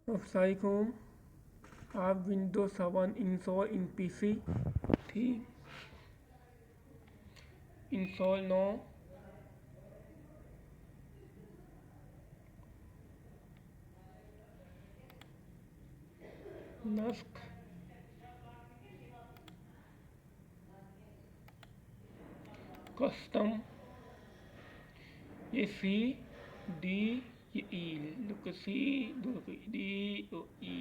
Assalamualaikum. आप Windows 7 install in PC थी install no नस्क custom ये सी डी ये ई look C look D o E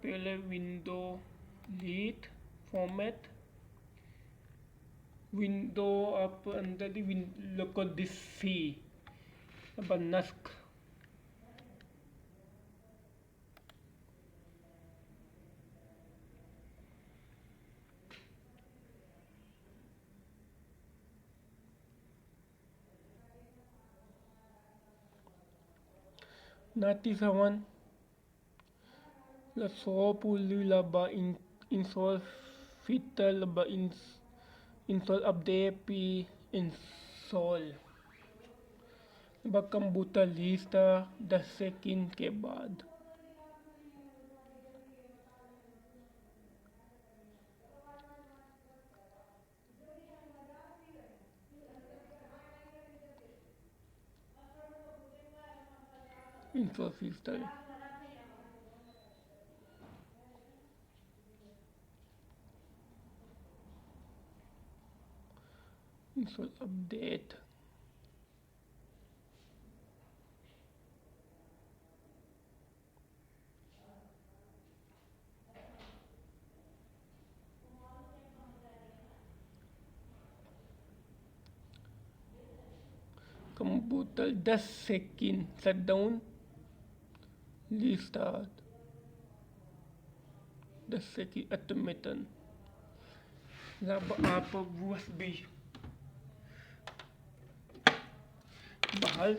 pela window lead format window up under the look at this C नस्क Natisawan la soopulli laba install fitta laba install update pi install laba computer lista 10 second के बाद install fitta install update computer 10 second shutdown restart 10 second automaton laba आप USB बाहर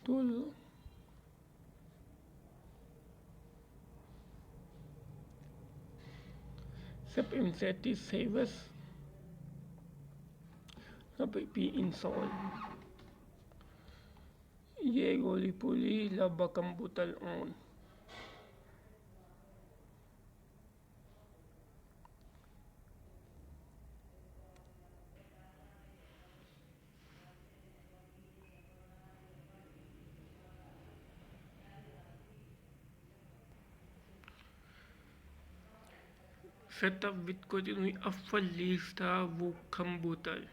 तो सब इंसेटी save us सब P इंसॉल ये गोली पुली लबा computer on setup with continue after lista वो कंप्यूटर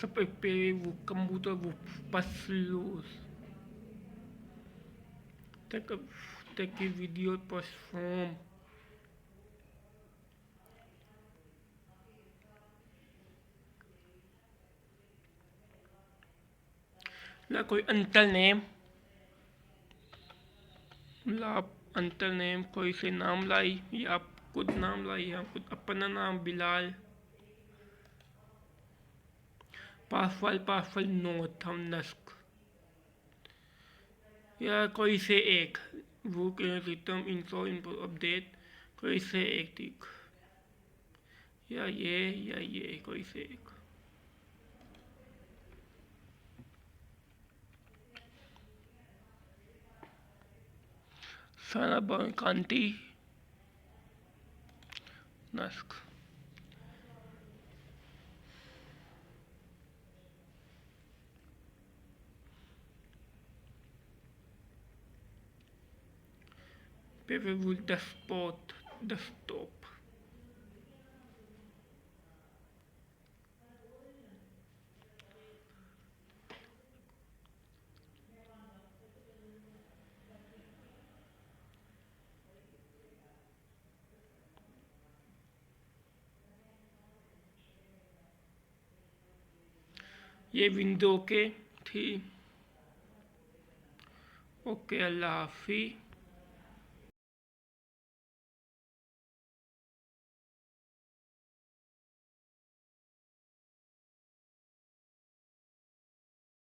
सब पे वो कंप्यूटर वो paslos take a video perform ला कोई अंतर नेम ला अंतर नेम कोई से नाम लाई या खुद नाम लाई या खुद अपना नाम बिलाल पासवर्ड नोट हम नस्क या कोई से एक वो के रिटर्न इंस्टॉल इनपुट अपडेट कोई से एक ठीक या ये कोई से एक Sarabon Kanti Nask. Paperwood desktop. ये विंडो के थी। ओके, अल्लाह हाफिज़।